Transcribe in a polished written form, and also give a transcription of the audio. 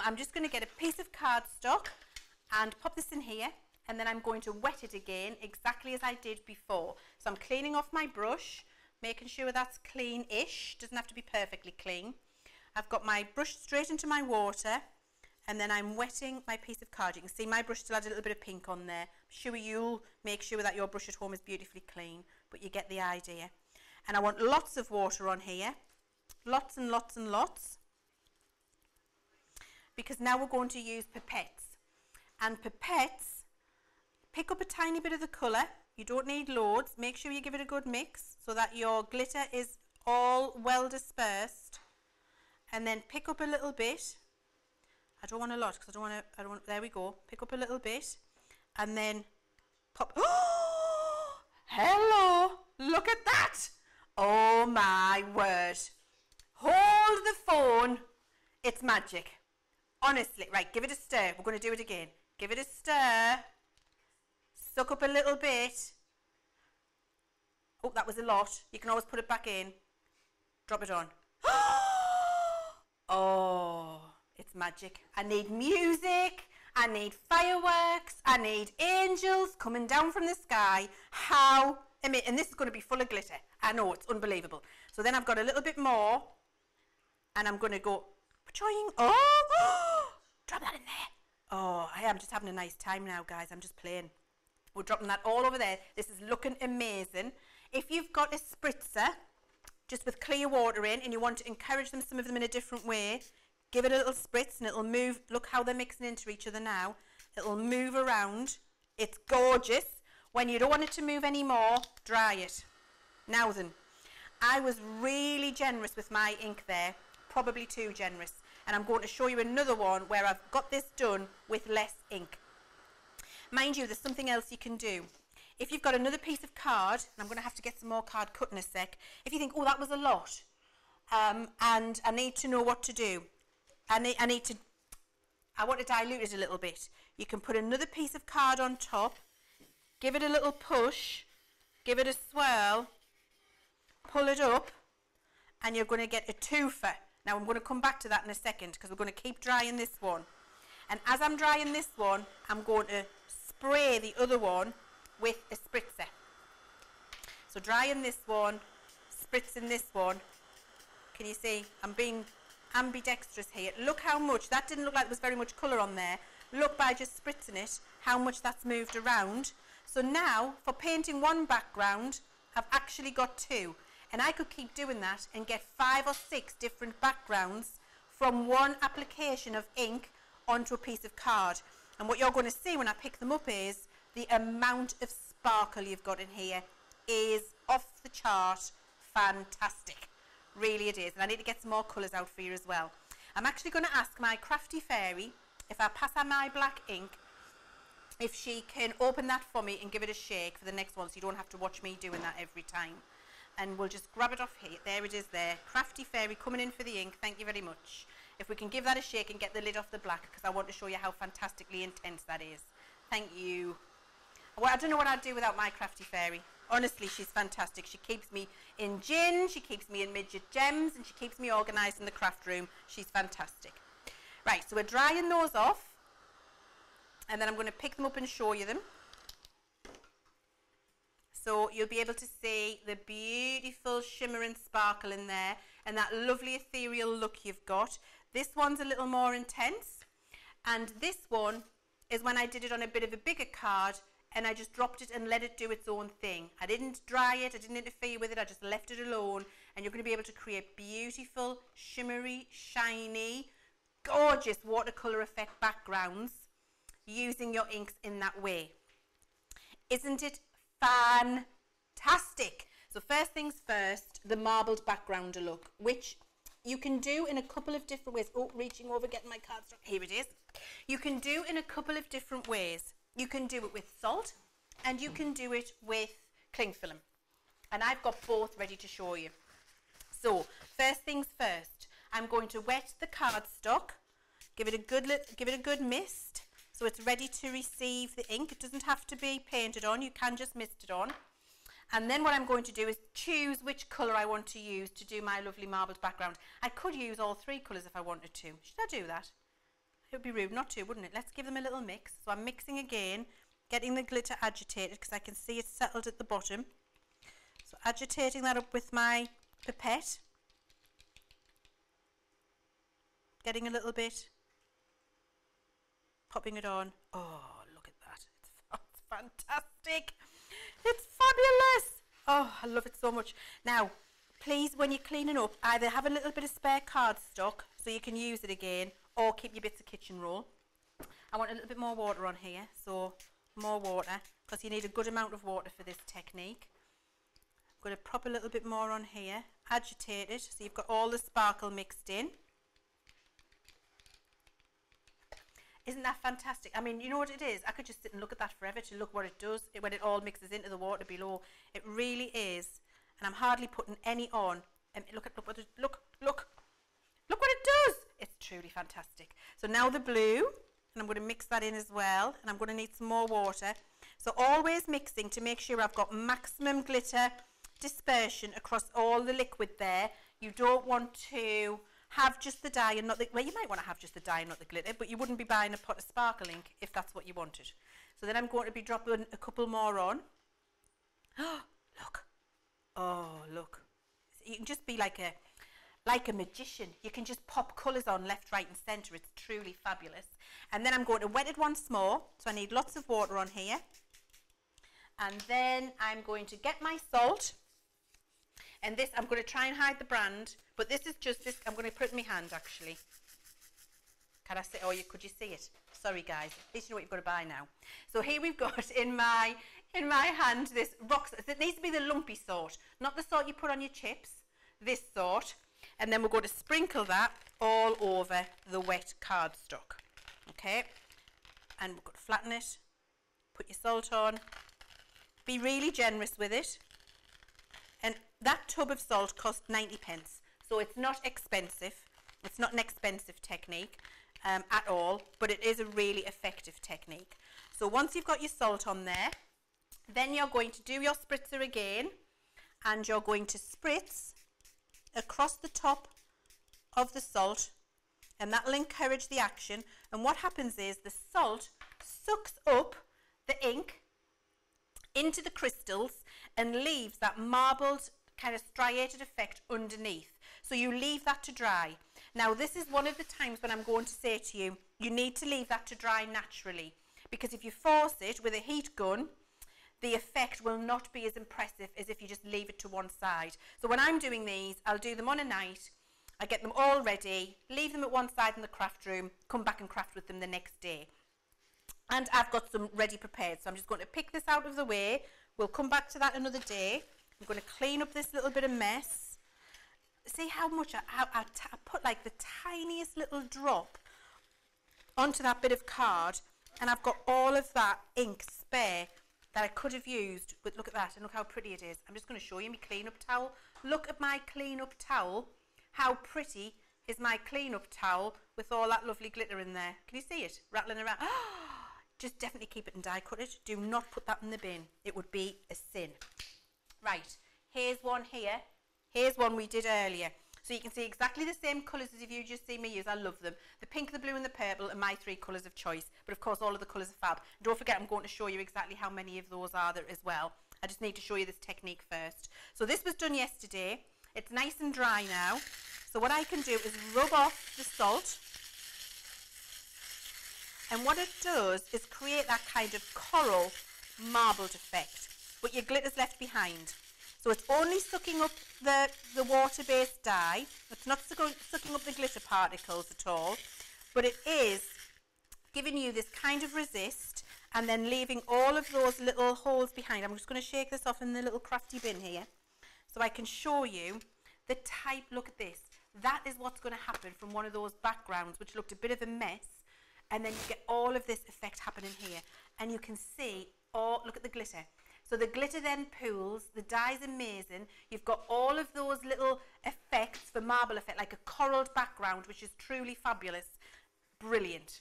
I'm just going to get a piece of cardstock and pop this in here, and then I'm going to wet it again exactly as I did before. So I'm cleaning off my brush, making sure that's clean-ish, doesn't have to be perfectly clean. I've got my brush straight into my water, and then I'm wetting my piece of card. You can see my brush still had a little bit of pink on there. I'm sure you'll make sure that your brush at home is beautifully clean, but you get the idea. And I want lots of water on here, lots and lots and lots, because now we're going to use pipettes. And pipettes, pick up a tiny bit of the colour. You don't need loads. Make sure you give it a good mix so that your glitter is all well dispersed. And then pick up a little bit. I don't want a lot because I don't want, there we go. Pick up a little bit and then pop. Oh, hello, look at that. Oh my word. Hold the phone. It's magic. Honestly, right, give it a stir. We're going to do it again. Give it a stir. Suck up a little bit. Oh, that was a lot. You can always put it back in. Drop it on. Oh, it's magic. I need music. I need fireworks. I need angels coming down from the sky. How amazing. And this is going to be full of glitter. I know, it's unbelievable. So then I've got a little bit more. And I'm going to go, oh, drop that in there. Oh, I am just having a nice time now, guys. I'm just playing. We're dropping that all over there. This is looking amazing. If you've got a spritzer, just with clear water in, and you want to encourage them, some of them in a different way, give it a little spritz and it'll move. Look how they're mixing into each other now. It'll move around. It's gorgeous. When you don't want it to move anymore, dry it. Now then, I was really generous with my ink there, probably too generous. And I'm going to show you another one where I've got this done with less ink. Mind you, there's something else you can do. If you've got another piece of card, and I'm going to have to get some more card cut in a sec, if you think, oh, that was a lot, and I need to know what to do, I want to dilute it a little bit. You can put another piece of card on top, give it a little push, give it a swirl, pull it up, and you're going to get a twofer. Now I'm going to come back to that in a second because we're going to keep drying this one. And as I'm drying this one, I'm going to spray the other one with a spritzer. So drying this one, spritzing this one. Can you see? I'm being ambidextrous here. Look how much, that didn't look like there was very much colour on there. Look, by just spritzing it, how much that's moved around. So now, for painting one background, I've actually got two. And I could keep doing that and get 5 or 6 different backgrounds from one application of ink onto a piece of card. And what you're going to see when I pick them up is the amount of sparkle you've got in here is off the chart fantastic. Really it is. And I need to get some more colours out for you as well. I'm actually going to ask my crafty fairy, if I pass her my black ink, if she can open that for me and give it a shake for the next one so you don't have to watch me doing that every time. And we'll just grab it off here. There it is there. Crafty fairy coming in for the ink. Thank you very much. If we can give that a shake and get the lid off the black, because I want to show you how fantastically intense that is. Thank you. Well, I don't know what I'd do without my crafty fairy. Honestly, she's fantastic. She keeps me in gin, she keeps me in midget gems, and she keeps me organised in the craft room. She's fantastic. Right, so we're drying those off. And then I'm going to pick them up and show you them. So you'll be able to see the beautiful shimmer and sparkle in there and that lovely ethereal look you've got. This one's a little more intense, and this one is when I did it on a bit of a bigger card and I just dropped it and let it do its own thing. I didn't dry it, I didn't interfere with it, I just left it alone, and you're going to be able to create beautiful, shimmery, shiny, gorgeous watercolour effect backgrounds using your inks in that way. Isn't it fantastic? So first things first, the marbled background look, which you can do in a couple of different ways. Oh, reaching over, getting my cardstock. Here it is. You can do in a couple of different ways. You can do it with salt and you can do it with cling film. And I've got both ready to show you. So first things first, I'm going to wet the cardstock, give it a good mist. So it's ready to receive the ink. It doesn't have to be painted on, you can just mist it on. And then what I'm going to do is choose which colour I want to use to do my lovely marbled background. I could use all 3 colours if I wanted to. Should I do that? It would be rude not to, wouldn't it? Let's give them a little mix. So I'm mixing again, getting the glitter agitated because I can see it's settled at the bottom. So agitating that up with my pipette. Getting a little bit. Popping it on. Oh, look at that. It's fantastic. It's fabulous. Oh, I love it so much. Now, please, when you're cleaning up, either have a little bit of spare cardstock so you can use it again, or keep your bits of kitchen roll. I want a little bit more water on here, so more water, because you need a good amount of water for this technique. I'm going to prop a little bit more on here, agitate it, so you've got all the sparkle mixed in. Isn't that fantastic? I mean, you know what it is? I could just sit and look at that forever to look what it does when it all mixes into the water below. It really is. And I'm hardly putting any on. Look what it does. It's truly fantastic. So now the blue, and I'm going to mix that in as well. And I'm going to need some more water. So always mixing to make sure I've got maximum glitter dispersion across all the liquid there. You don't want to have just the dye and not the, well, you might want to have just the dye and not the glitter, but you wouldn't be buying a pot of sparkle ink if that's what you wanted. So then I'm going to be dropping a couple more on. Oh, look. Oh, look. You can just be like a magician. You can just pop colours on left, right and centre. It's truly fabulous. And then I'm going to wet it once more. So I need lots of water on here. And then I'm going to get my salt. And this, I'm going to try and hide the brand, but this is just this. I'm going to put it in my hand actually. Can I say? Oh, could you see it? Sorry guys. At least you know what you've got to buy now. So here we've got in my hand this rock salt. It needs to be the lumpy sort, not the sort you put on your chips. This sort, and then we're going to sprinkle that all over the wet cardstock. Okay, and we're going to flatten it. Put your salt on. Be really generous with it. And that tub of salt cost 90p, so it's not expensive. It's not an expensive technique at all, but it is a really effective technique. So once you've got your salt on there, then you're going to do your spritzer again, and you're going to spritz across the top of the salt, and that will encourage the action. And what happens is the salt sucks up the ink into the crystals and leaves that marbled kind of striated effect underneath. So you leave that to dry. Now this is one of the times when I'm going to say to you, you need to leave that to dry naturally, because if you force it with a heat gun, the effect will not be as impressive as if you just leave it to one side. So when I'm doing these, I'll do them on a night, I get them all ready, leave them at one side in the craft room, come back and craft with them the next day. And I've got some ready prepared, so I'm just going to pick this out of the way. We'll come back to that another day. I'm going to clean up this little bit of mess. See how much I put like the tiniest little drop onto that bit of card, and I've got all of that ink spare that I could have used. But look at that, and look how pretty it is. I'm just going to show you my clean-up towel. Look at my clean-up towel. How pretty is my clean-up towel with all that lovely glitter in there? Can you see it rattling around? Just definitely keep it and die cut it. Do not put that in the bin. It would be a sin. Right, here's one here. Here's one we did earlier. So you can see exactly the same colours as if you just see me use. I love them. The pink, the blue and the purple are my 3 colours of choice. But of course all of the colours are fab. And don't forget, I'm going to show you exactly how many of those are there as well. I just need to show you this technique first. So this was done yesterday. It's nice and dry now. So what I can do is rub off the salt. And what it does is create that kind of coral marbled effect, but your glitter's left behind. So it's only sucking up the water-based dye. It's not sucking up the glitter particles at all, but it is giving you this kind of resist and then leaving all of those little holes behind. I'm just going to shake this off in the little crafty bin here so I can show you the type. Look at this. That is what's going to happen from one of those backgrounds which looked a bit of a mess. And then you get all of this effect happening here. And you can see, oh, look at the glitter. So the glitter then pools, the dye's amazing. You've got all of those little effects for marble effect, like a coralled background, which is truly fabulous. Brilliant.